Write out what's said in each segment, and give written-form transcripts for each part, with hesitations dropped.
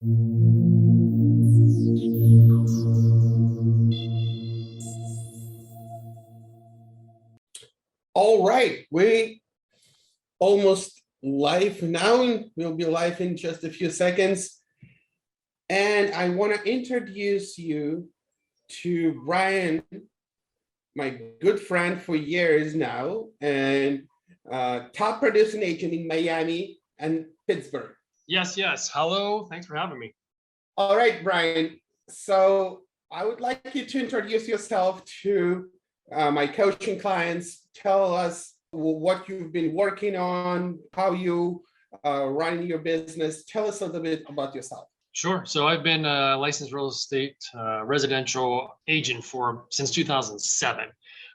All right, we almost live now. We'll be live in just a few seconds. And I want to introduce you to Brian, my good friend for years now, and top producing agent in Miami and Pittsburgh. Yes. Hello. Thanks for having me. All right, Brian. So I would like you to introduce yourself to my coaching clients. Tell us what you've been working on, how you run your business. Tell us a little bit about yourself. Sure. So I've been a licensed real estate residential agent since 2007,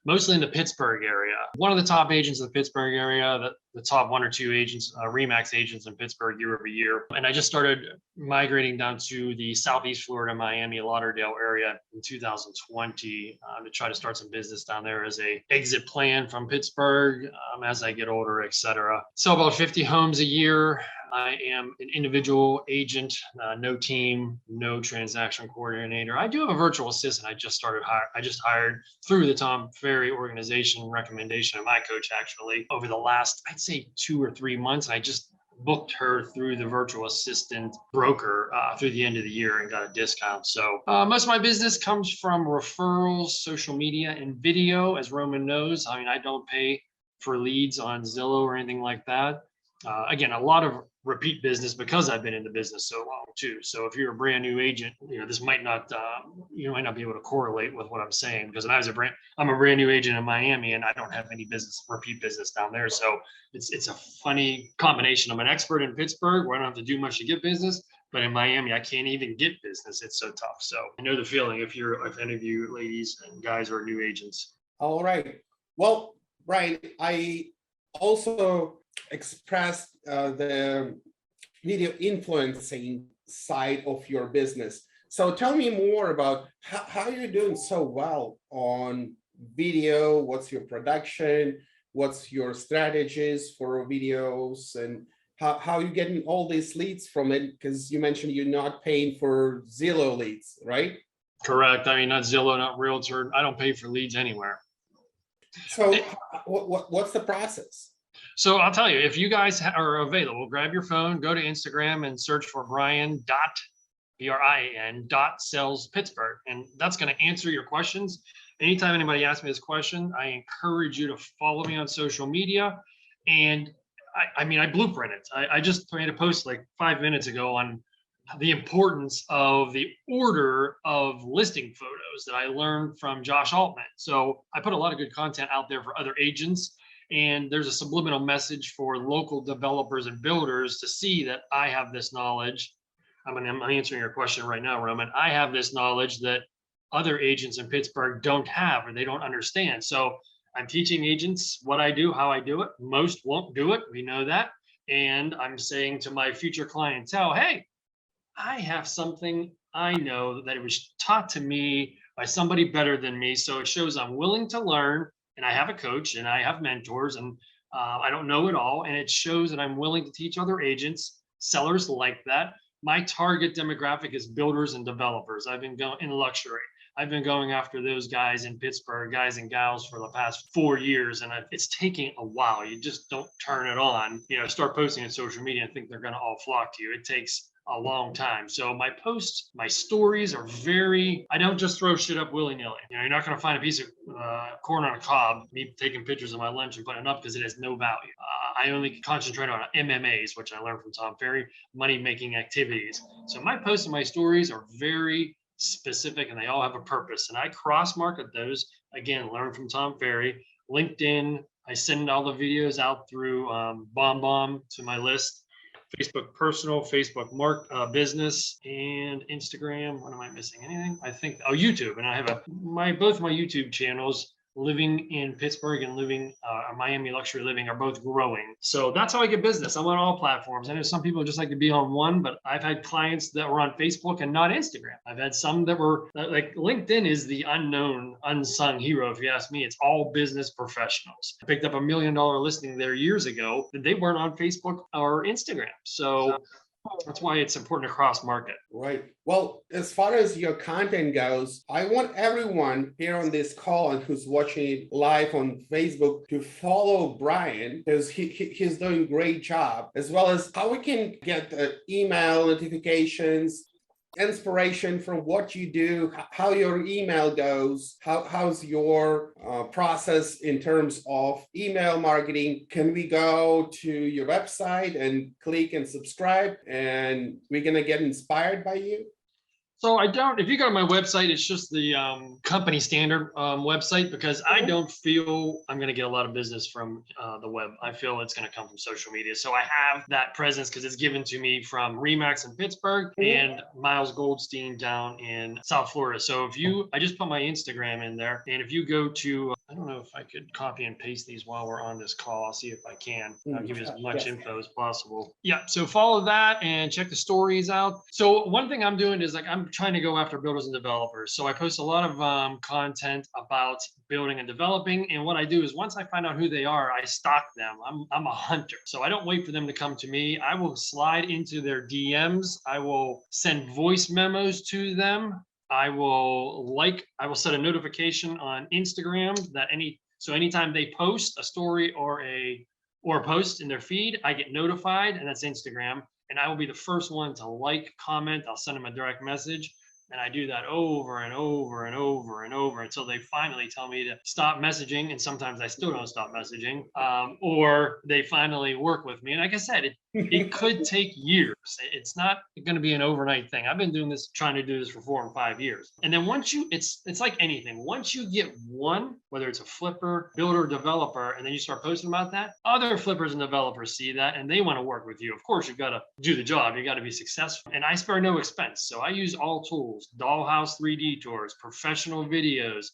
mostly in the Pittsburgh area. One of the top agents in the Pittsburgh area, the top one or two agents, RE/MAX agents in Pittsburgh year over year. And I just started migrating down to the Southeast Florida, Miami, Lauderdale area in 2020 to try to start some business down there as a exit plan from Pittsburgh as I get older, et cetera. So about 50 homes a year. I am an individual agent, no team, no transaction coordinator. I do have a virtual assistant. I just hired through the Tom Ferry organization recommendation of my coach, actually, over the last, I'd say 2 or 3 months. I just booked her through the virtual assistant broker through the end of the year and got a discount. So most of my business comes from referrals, social media, and video. As Roman knows, I mean, I don't pay for leads on Zillow or anything like that. Again, a lot of repeat business because I've been in the business so long too. So if you're a brand new agent, this might not, you might not be able to correlate with what I'm saying, because I'm a brand new agent in Miami and I don't have any repeat business down there. So it's a funny combination. I'm an expert in Pittsburgh where I don't have to do much to get business, but in Miami, I can't even get business. It's so tough. So I know the feeling if any of you ladies and guys are new agents. All right. Well, Brian, I also expressed the video influencing side of your business. So tell me more about how you're doing so well on video. What's your production? What's your strategies for videos? And how you getting all these leads from it? Because you mentioned you're not paying for Zillow leads, right? Correct. I mean, not Zillow, not Realtor. I don't pay for leads anywhere. So what's the process? So I'll tell you, if you guys are available, grab your phone, go to Instagram and search for Brian.sells_Pittsburgh. And that's going to answer your questions. Anytime anybody asks me this question, I encourage you to follow me on social media. And I blueprint it. I just made a post like 5 minutes ago on the importance of the order of listing photos that I learned from Josh Altman. So I put a lot of good content out there for other agents. And there's a subliminal message for local developers and builders to see that I have this knowledge. I'm answering your question right now, Roman. I have this knowledge that other agents in Pittsburgh don't have or they don't understand. So I'm teaching agents what I do, how I do it. Most won't do it. We know that. And I'm saying to my future clientele, hey, I have something I know that it was taught to me by somebody better than me. So it shows I'm willing to learn. And I have a coach and I have mentors and I don't know it all. And it shows that I'm willing to teach other agents, sellers like that. My target demographic is builders and developers. I've been going in luxury. I've been going after those guys in Pittsburgh, guys and gals, for the past 4 years. And it's taking a while. You just don't turn it on, start posting on social media and think they're going to all flock to you. It takes a long time. So my posts, my stories are I don't just throw shit up willy-nilly. You're not going to find a piece of corn on a cob, me taking pictures of my lunch and putting it up because it has no value. I only concentrate on MMAs, which I learned from Tom Ferry, money-making activities. So my posts and my stories are very specific and they all have a purpose. And I cross-market those, again, learn from Tom Ferry. LinkedIn, I send all the videos out through BombBomb to my list. Facebook personal, Facebook business, and Instagram. What am I missing? Anything? I think YouTube. And I have both my YouTube channels, living in Pittsburgh and living Miami luxury living, are both growing. So that's how I get business. I'm on all platforms. I know some people just like to be on one, but I've had clients that were on Facebook and not Instagram. I've had some that were like, LinkedIn is the unsung hero. If you ask me, it's all business professionals. I picked up $1 million listing there years ago, and they weren't on Facebook or Instagram. So That's why it's important to cross market. Right. Well, as far as your content goes, I want everyone here on this call and who's watching it live on Facebook to follow Brian, because he's doing a great job, as well as how we can get email notifications, inspiration from what you do, how your email goes, how's your process in terms of email marketing. Can we go to your website and click and subscribe, and we're gonna get inspired by you? So if you go to my website, it's just the company standard website, because I don't feel I'm going to get a lot of business from the web. I feel it's going to come from social media. So I have that presence because it's given to me from Remax in Pittsburgh and Miles Goldstein down in South Florida. So I just put my Instagram in there, and if you go to, I don't know if I could copy and paste these while we're on this call. I'll see if I can. I'll give you as much info as possible. Yeah. So follow that and check the stories out. So one thing I'm doing is I'm trying to go after builders and developers. So I post a lot of content about building and developing. And what I do is once I find out who they are, I stalk them. I'm a hunter. So I don't wait for them to come to me. I will slide into their DMs. I will send voice memos to them. I will set a notification on Instagram that anytime they post a story or a post in their feed, I get notified, and that's Instagram. And I will be the first one to comment. I'll send them a direct message. And I do that over and over and over and over until they finally tell me to stop messaging. And sometimes I still don't stop messaging, or they finally work with me. And like I said, it could take years. It's not going to be an overnight thing. I've been trying to do this for 4 and 5 years. And then it's like anything. Once you get one, whether it's a flipper, builder, developer, and then you start posting about that, other flippers and developers see that and they want to work with you. Of course, you've got to do the job. You got to be successful. And I spare no expense. So I use all tools, Dollhouse 3D tours, professional videos,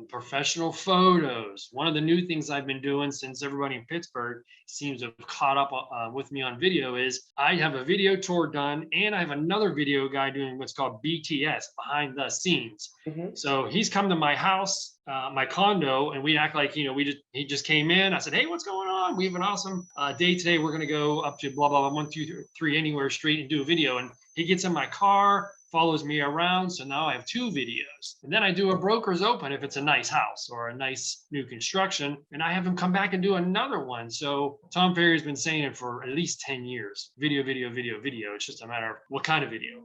professional photos. One of the new things I've been doing since everybody in Pittsburgh seems to have caught up with me on video is I have a video tour done, and I have another video guy doing what's called BTS, behind the scenes. So he's come to my house, my condo, and we act like, he just came in. I said, hey, what's going on? We have an awesome day today. We're going to go up to blah, blah, blah, 1, 2, 3, anywhere street and do a video. And he gets in my car, follows me around. So now I have 2 videos. And then I do a broker's open if it's a nice house or a nice new construction, and I have him come back and do another one. So Tom Ferry has been saying it for at least 10 years. Video, video, video, video. It's just a matter of what kind of video.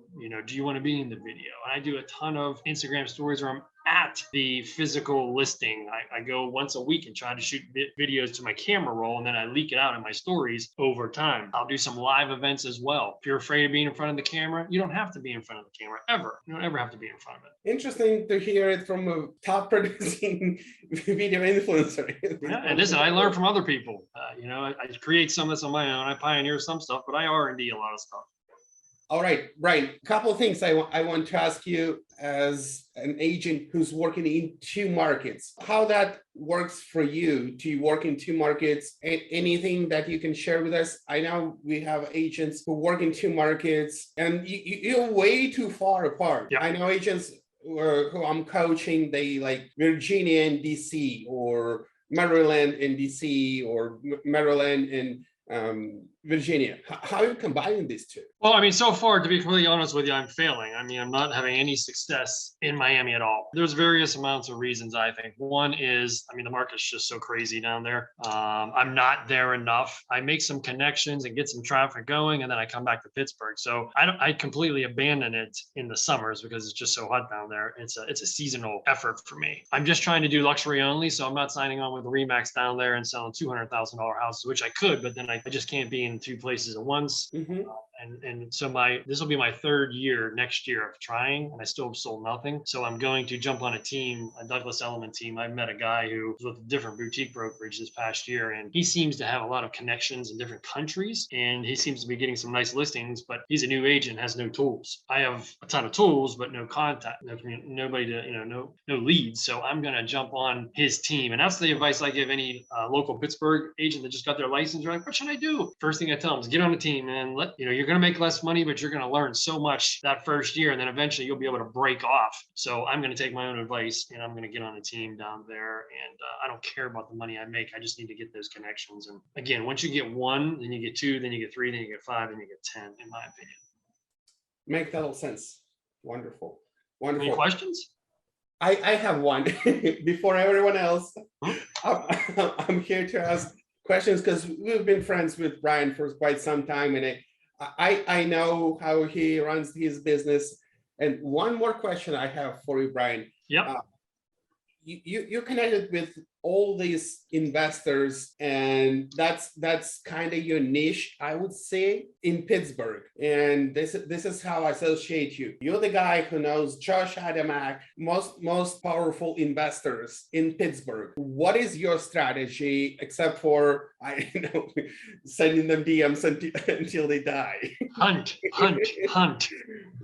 Do you want to be in the video? And I do a ton of Instagram stories where I'm at the physical listing. I go once a week and try to shoot videos to my camera roll, and then I leak it out in my stories over time. I'll do some live events as well. If you're afraid of being in front of the camera, you don't have to be in front of the camera ever. You don't ever have to be in front of it. Interesting to hear it from a top producing video influencer. Yeah, and listen, I learn from other people. I create some of this on my own. I pioneer some stuff, but I R&D a lot of stuff. All right, Brian, a couple of things I want to ask you as an agent who's working in 2 markets. How that works for you to work in 2 markets? Anything that you can share with us? I know we have agents who work in 2 markets, and you're way too far apart. Yeah. I know agents who I'm coaching, they like Virginia and DC, or Maryland and DC, or Maryland and Virginia. How are you combining these 2? Well, so far, to be completely honest with you, I'm failing. I'm not having any success in Miami at all. There's various amounts of reasons, I think. One is, the market's just so crazy down there. I'm not there enough. I make some connections and get some traffic going, and then I come back to Pittsburgh. So I completely abandon it in the summers because it's just so hot down there. It's a seasonal effort for me. I'm just trying to do luxury only, so I'm not signing on with the Remax down there and selling $200,000 houses, which I could, but then I just can't be in 2 places at once. And so this will be my 3rd year next year of trying, and I still have sold nothing. So I'm going to jump on a team, a Douglas Elliman team. I met a guy who was with a different boutique brokerage this past year, and he seems to have a lot of connections in different countries, and he seems to be getting some nice listings, but he's a new agent, has no tools. I have a ton of tools, but no contact, nobody to, no leads. So I'm going to jump on his team. And that's the advice I give any local Pittsburgh agent that just got their license. They're like, what should I do? First thing I tell them is get on the team, and you're you're going to make less money, but you're going to learn so much that first year. And then eventually you'll be able to break off. So I'm going to take my own advice and I'm going to get on a team down there. And I don't care about the money I make. I just need to get those connections. And again, once you get one, then you get two, then you get three, then you get five, then you get 10, in my opinion. Make total sense. Wonderful. Any questions? I have one before everyone else. I'm here to ask questions because we've been friends with Brian for quite some time, and I know how he runs his business. And one more question I have for you, Brian. Yeah. You connected with all these investors, and that's kind of your niche, I would say, in Pittsburgh. And this is how I associate you. You're the guy who knows Josh Adamak, most powerful investors in Pittsburgh. What is your strategy, except for sending them DMs until they die? Hunt.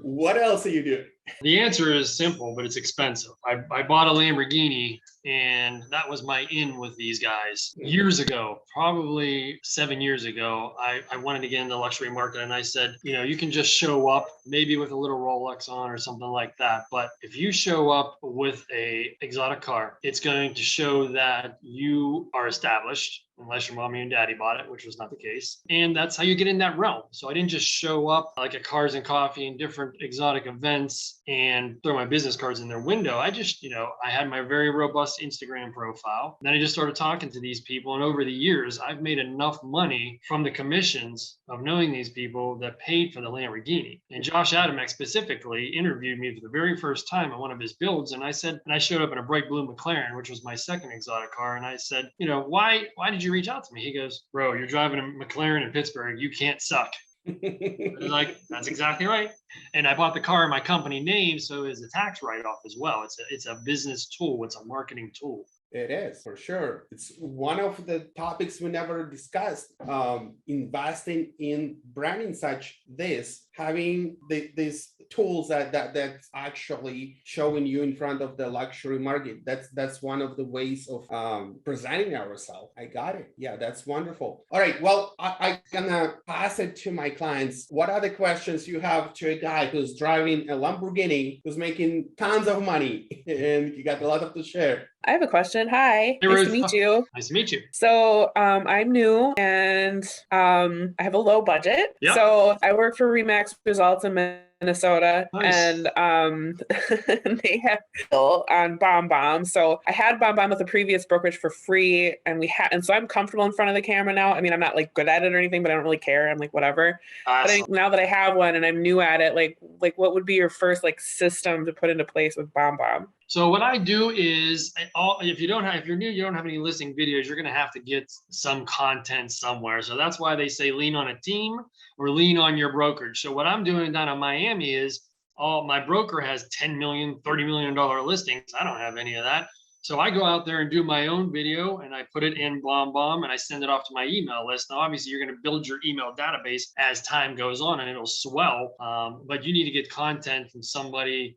What else are you doing? The answer is simple, but it's expensive. I bought a Lamborghini, and that was my in with these guys years ago, probably 7 years ago. I wanted to get into the luxury market, and I said, you can just show up maybe with a little Rolex on or something like that. But if you show up with a exotic car, it's going to show that you are established, unless your mommy and daddy bought it, which was not the case. And that's how you get in that realm. So I didn't just show up like at Cars and Coffee and different exotic events and throw my business cards in their window. I just, I had my very robust Instagram profile. Then I just started talking to these people. And over the years, I've made enough money from the commissions of knowing these people that paid for the Lamborghini. And Josh Adamek specifically interviewed me for the very first time at one of his builds. And I showed up in a bright blue McLaren, which was my second exotic car. And I said, why did you reach out to me? He goes, bro, you're driving a McLaren in Pittsburgh. You can't suck. I was like, that's exactly right. And I bought the car in my company name, so it's a tax write-off as well. It's a business tool. It's a marketing tool. It is, for sure. It's one of the topics we never discussed. Investing in branding such this, having these tools that's actually showing you in front of the luxury market. That's one of the ways of presenting ourselves. I got it. Yeah, that's wonderful. All right. Well, I'm gonna pass it to my clients. What are the questions you have to a guy who's driving a Lamborghini, who's making tons of money, and you got a lot of to share? I have a question. Hi. Hey, nice to meet you. Nice to meet you. So I'm new and I have a low budget. Yep. So I work for Remax Results in Minnesota. Nice. And they have on BombBomb. So I had BombBomb with a previous brokerage for free, and so I'm comfortable in front of the camera now. I mean, I'm not like good at it or anything, but I don't really care. I'm like, whatever. Awesome. But now that I have one and I'm new at it, like what would be your first system to put into place with BombBomb? So what I do is, if you're new, you don't have any listing videos, you're going to have to get some content somewhere. So that's why they say lean on a team or lean on your brokerage. So what I'm doing down in Miami is my broker has $10 million, $30 million listings. I don't have any of that. So I go out there and do my own video, and I put it in BombBomb, and I send it off to my email list. Now, obviously, you're going to build your email database as time goes on, and it'll swell. But you need to get content from somebody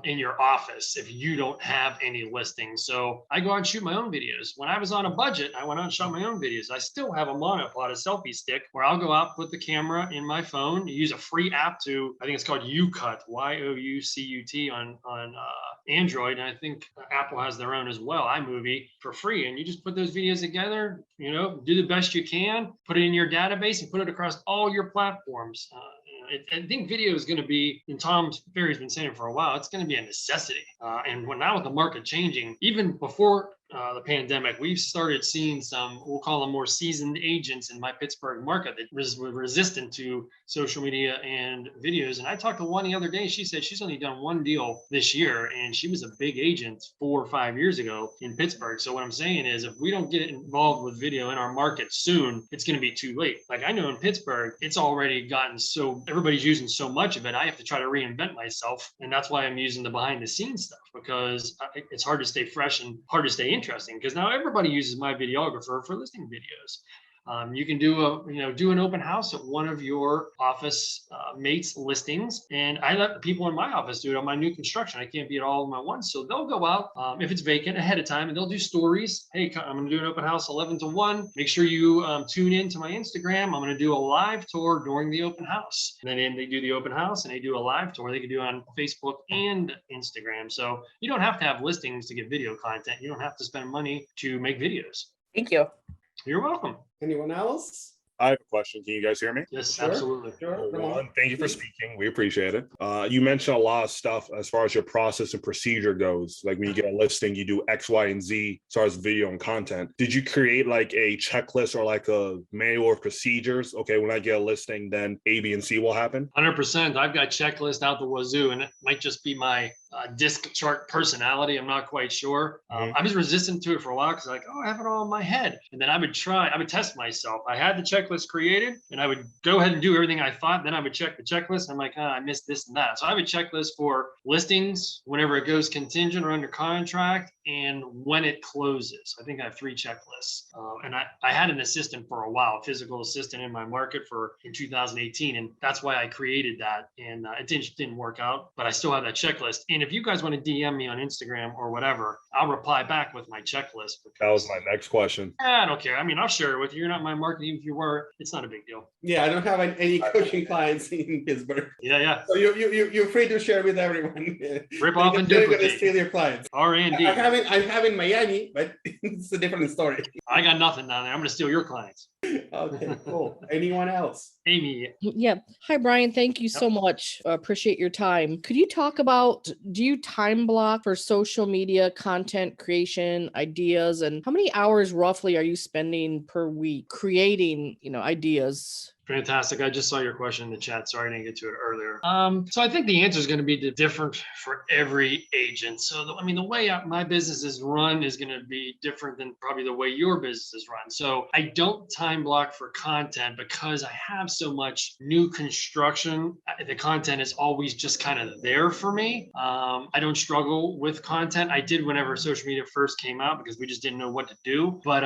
in your office if you don't have any listings. So I go out and shoot my own videos. When I was on a budget, I went out and shot my own videos. I still have a monopod, a selfie stick, where I'll go out, put the camera in my phone, use a free app I think it's called YouCut, YOUCUT on Android, and I think Apple has their own as well, iMovie, for free. And you just put those videos together, do the best you can, put it in your database and put it across all your platforms. I think video is going to be, and Tom Ferry's been saying it for a while, it's going to be a necessity. And now with the market changing, even before the pandemic, we've started seeing some, we'll call them more seasoned agents in my Pittsburgh market that were resistant to social media and videos. And I talked to one the other day. She said she's only done one deal this year, and she was a big agent 4 or 5 years ago in Pittsburgh. So what I'm saying is, if we don't get involved with video in our market soon, it's going to be too late. Like, I know in Pittsburgh, it's already gotten so, everybody's using so much of it. I have to try to reinvent myself. And that's why I'm using the behind the scenes stuff, because it's hard to stay fresh and hard to stay interesting, because now everybody uses my videographer for listing videos. You can do an open house at one of your office mates listings. And I let the people in my office do it on my new construction. I can't be at all of my ones. So they'll go out if it's vacant ahead of time, and they'll do stories. Hey, I'm going to do an open house 11 to 1. Make sure you tune in to my Instagram. I'm going to do a live tour during the open house. And then they do the open house and they do a live tour. They can do it on Facebook and Instagram. So you don't have to have listings to get video content. You don't have to spend money to make videos. Thank you. You're welcome. Anyone else? I have a question. Can you guys hear me? Yes, Sure. absolutely. Sure. Well, one, thank you for speaking. We appreciate it. You mentioned a lot of stuff as far as your process and procedure goes. Like when you get a listing, you do X, Y, and Z as far as video and content. Did you create like a checklist or like a manual of procedures? Okay, when I get a listing, then A, B, and C will happen. 100%. I've got checklist out the wazoo, and it might just be my disc chart personality. I'm not quite sure. I was resistant to it for a while because like, I have it all in my head. And then I would test myself. I had the checklist created and I would go ahead and do everything I thought. Then I would check the checklist. I'm like, I missed this and that. So I have a checklist for listings, whenever it goes contingent or under contract, and when it closes. I think I have 3 checklists. And I had an assistant for a while, physical assistant in my market in 2018. And that's why I created that. And it didn't work out, but I still have that checklist. And if you guys want to DM me on Instagram or whatever, I'll reply back with my checklist. That was my next question. I don't care. I mean, I'll share it with you. You're not my market. Even if you were, it's not a big deal. Yeah, I don't have any coaching clients in Pittsburgh. Yeah. So you're free to share with everyone. Rip off and They're going to duplicate. steal your clients. R&D. I have in Miami, but it's a different story. I got nothing down there. I'm going to steal your clients. Okay, cool. Anyone else? Amy. Yeah. Hi, Brian. Thank you so much. Appreciate your time. Could you talk about, do you time block for social media content creation ideas, and how many hours roughly are you spending per week creating, ideas? Fantastic. I just saw your question in the chat. Sorry I didn't get to it earlier. So I think the answer is going to be different for every agent. So, the way my business is run is going to be different than probably the way your business is run. So I don't time block for content because I have so much new construction. The content is always just kind of there for me. I don't struggle with content. I did whenever social media first came out because we just didn't know what to do. But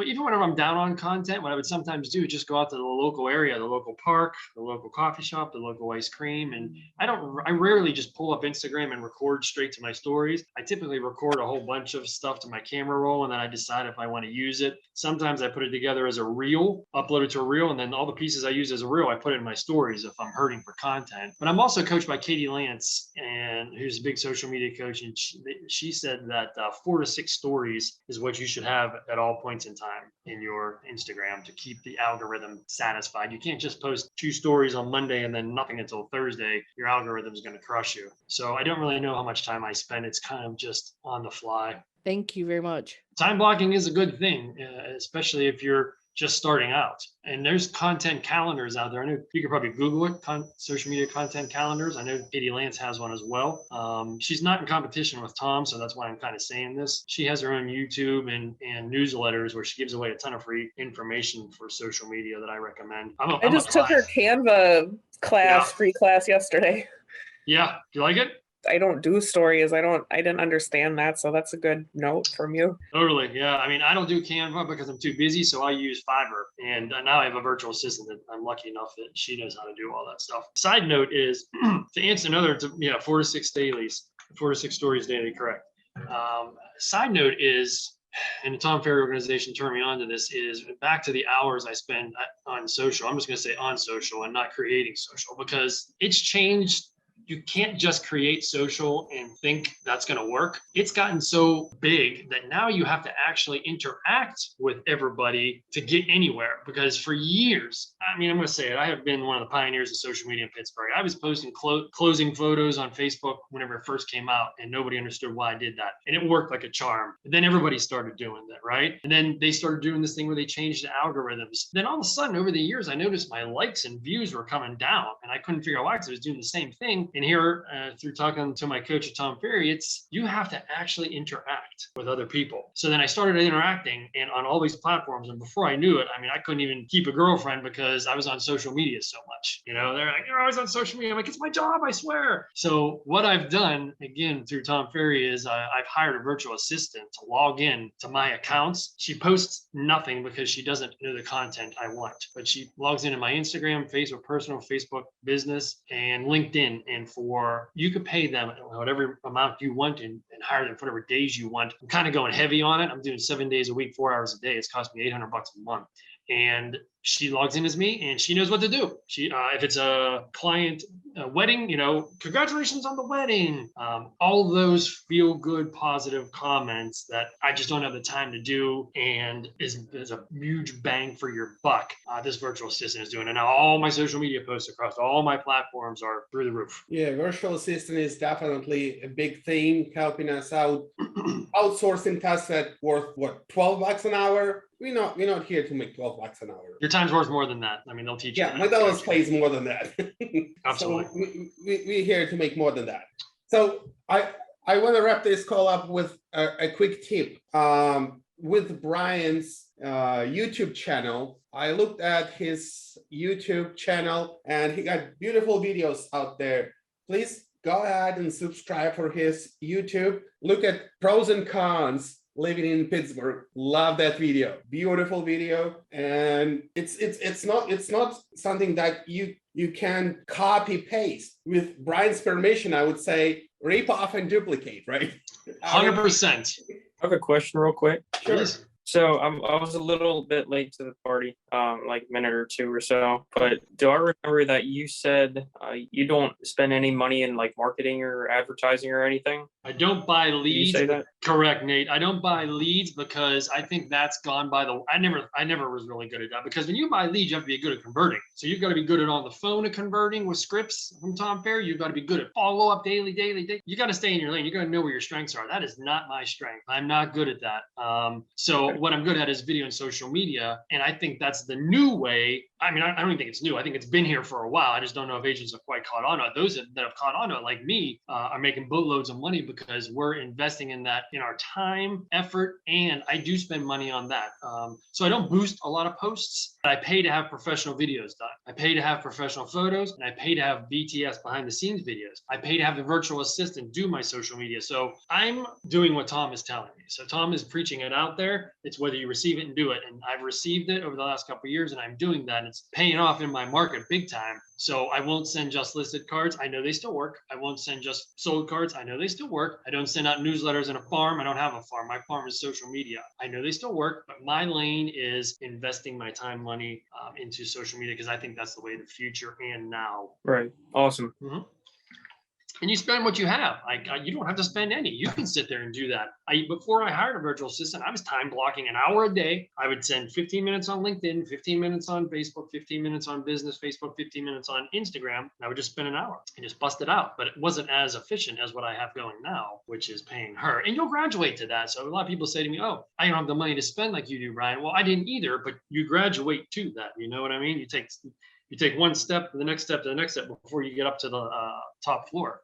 even whenever I'm down on content, what I would sometimes do is just go out to the local area, the local park, the local coffee shop, the local ice cream. And I rarely just pull up Instagram and record straight to my stories. I typically record a whole bunch of stuff to my camera roll, and then I decide if I want to use it. Sometimes I put it together as a reel, upload it to a reel, and then all the pieces I use as a reel, I put it in my stories if I'm hurting for content. But I'm also coached by Katie Lance, and who's a big social media coach. And she said that 4 to 6 stories is what you should have at all points in time in your Instagram to keep the algorithm satisfied. You can't just post 2 stories on Monday and then nothing until Thursday. Your algorithm is going to crush you. So I don't really know how much time I spend. It's kind of just on the fly. Thank you very much. Time blocking is a good thing, especially if you're just starting out. And there's content calendars out there. I know you could probably Google it, social media content calendars. I know Katie Lance has one as well. She's not in competition with Tom, so that's why I'm kind of saying this. She has her own YouTube and newsletters where she gives away a ton of free information for social media that I recommend. I just took her Canva class, free class yesterday. Yeah, do you like it? I don't do stories. I didn't understand that. So that's a good note from you. Totally. Yeah. I don't do Canva because I'm too busy. So I use Fiverr. And now I have a virtual assistant that I'm lucky enough that she knows how to do all that stuff. Side note is to answer 4 to 6 dailies, 4 to 6 stories daily, correct. Side note is, and the Tom Ferry organization turned me on to this, is back to the hours I spend on social. I'm just going to say on social and not creating social, because it's changed. You can't just create social and think that's going to work. It's gotten so big that now you have to actually interact with everybody to get anywhere. Because for years, I'm going to say it, I have been one of the pioneers of social media in Pittsburgh. I was posting closing photos on Facebook whenever it first came out, and nobody understood why I did that. And it worked like a charm. And then everybody started doing that, right? And then they started doing this thing where they changed the algorithms. Then all of a sudden, over the years, I noticed my likes and views were coming down, and I couldn't figure out why, because I was doing the same thing. and here through talking to my coach, Tom Ferry, it's you have to actually interact with other people. So then I started interacting and on all these platforms. And before I knew it, I mean, I couldn't even keep a girlfriend because I was on social media so much. You know, they're like, you're always on social media. I'm like, it's my job, I swear. So what I've done, again, through Tom Ferry is I've hired a virtual assistant to log in to my accounts. She posts nothing because she doesn't know the content I want, but she logs into my Instagram, Facebook personal, Facebook business, and LinkedIn. And you could pay them whatever amount you want and hire them for whatever days you want. I'm kind of going heavy on it. I'm doing 7 days a week, 4 hours a day. It's cost me $800 a month. And she logs in as me and she knows what to do. She, if it's a client wedding, you know, congratulations on the wedding. All those feel good, positive comments that I just don't have the time to do and is a huge bang for your buck. This virtual assistant is doing. And now all my social media posts across all my platforms are through the roof. Yeah, virtual assistant is definitely a big thing, helping us out. Outsourcing tasks that worth what, $12 an hour? We're not here to make $12 an hour. Your time's worth more than that. I mean, they'll teach you. Yeah, McDonald's pays more than that. Absolutely. So we're here to make more than that. So I want to wrap this call up with a quick tip. With Brian's YouTube channel, I looked at his YouTube channel and he got beautiful videos out there. Please go ahead and subscribe for his YouTube. Look at pros and cons living in Pittsburgh. Love that video. Beautiful video. And it's not something that you can copy paste. With Brian's permission, I would say rip off and duplicate, right? 100%. I have a question real quick. Sure. So I was a little bit late to the party, like a minute or two or so. But do I remember that you said you don't spend any money in like marketing or advertising or anything? I don't buy leads. Did you say that? Correct, Nate. I don't buy leads because I think that's gone by the. I never was really good at that because when you buy leads, you have to be good at converting. So you've got to be good at on the phone at converting with scripts from Tom Ferry. You've got to be good at follow up daily. You got to stay in your lane. You got to know where your strengths are. That is not my strength. I'm not good at that. So what I'm good at is video and social media, and I think that's the new way. I mean, I don't even think it's new. I think it's been here for a while. I just don't know if agents have quite caught on to it. Those that have caught on to it, like me, are making boatloads of money because we're investing in that in our time, effort, and I do spend money on that. So I don't boost a lot of posts. I pay to have professional videos done. I pay to have professional photos, and I pay to have BTS behind the scenes videos. I pay to have the virtual assistant do my social media. So I'm doing what Tom is telling me. So Tom is preaching it out there. It's whether you receive it and do it. And I've received it over the last couple of years, and I'm doing that. And it's paying off in my market big time. So I won't send just listed cards. I know they still work. I won't send just sold cards. I know they still work. I don't send out newsletters in a farm. I don't have a farm. My farm is social media. I know they still work, but my lane is investing my time, money into social media because I think that's the way of the future and now. Right. Awesome. Mm-hmm. And you spend what you have. You don't have to spend any. You can sit there and do that. Before I hired a virtual assistant, I was time blocking an hour a day. I would send 15 minutes on LinkedIn, 15 minutes on Facebook, 15 minutes on business, Facebook, 15 minutes on Instagram. And I would just spend an hour and just bust it out. But it wasn't as efficient as what I have going now, which is paying her. And you'll graduate to that. So a lot of people say to me, oh, I don't have the money to spend like you do, Brian. Well, I didn't either, but you graduate to that. You know what I mean? You take one step to the next step to the next step before you get up to the top floor.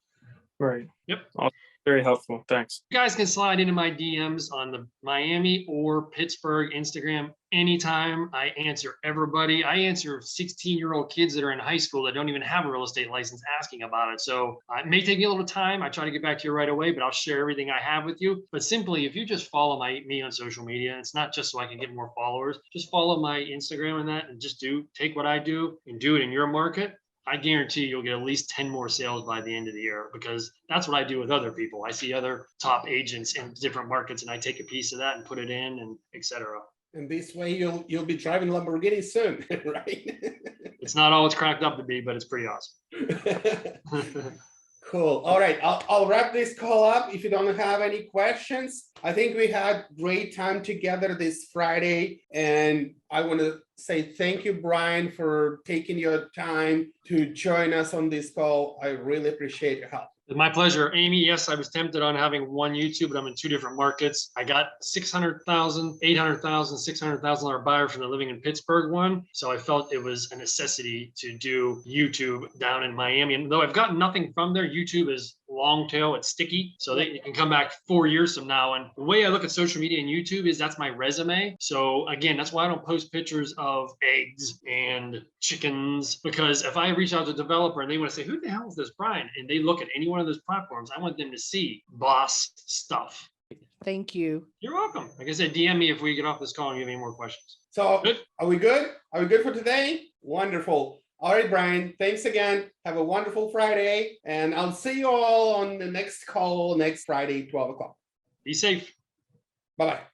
Right. Yep. Awesome. Very helpful. Thanks. You guys can slide into my DMs on the Miami or Pittsburgh Instagram anytime. I answer everybody. I answer 16-year-old kids that are in high school that don't even have a real estate license asking about it. So it may take me a little time. I try to get back to you right away, but I'll share everything I have with you. But simply, if you just follow me on social media, it's not just so I can get more followers. Just follow my Instagram and that, and just take what I do and do it in your market. I guarantee you'll get at least 10 more sales by the end of the year because that's what I do with other people. I see other top agents in different markets and I take a piece of that and put it in and et cetera. And this way you'll be driving Lamborghini soon, right? It's not all it's cracked up to be, but it's pretty awesome. Cool. All right. I'll wrap this call up. If you don't have any questions, I think we had great time together this Friday, and I want to say thank you, Brian, for taking your time to join us on this call. I really appreciate your help. My pleasure. Amy, yes, I was tempted on having one YouTube, but I'm in 2 different markets. I got 600,000, 800,000, $600,000 buyer from the living in Pittsburgh one. So I felt it was a necessity to do YouTube down in Miami. And though I've gotten nothing from there, YouTube is long tail, it's sticky. So it can come back 4 years from now. And the way I look at social media and YouTube is that's my resume. So again, that's why I don't post pictures of eggs and chickens, because if I reach out to a developer and they want to say, who the hell is this Brian? And they look at any one of those platforms, I want them to see boss stuff. Thank you. You're welcome. Like I said, DM me if we get off this call and you have any more questions. So Good. are we good? Are we good for today? Wonderful. All right, Brian, thanks again. Have a wonderful Friday. And I'll see you all on the next call next Friday, 12 o'clock. Be safe. Bye-bye.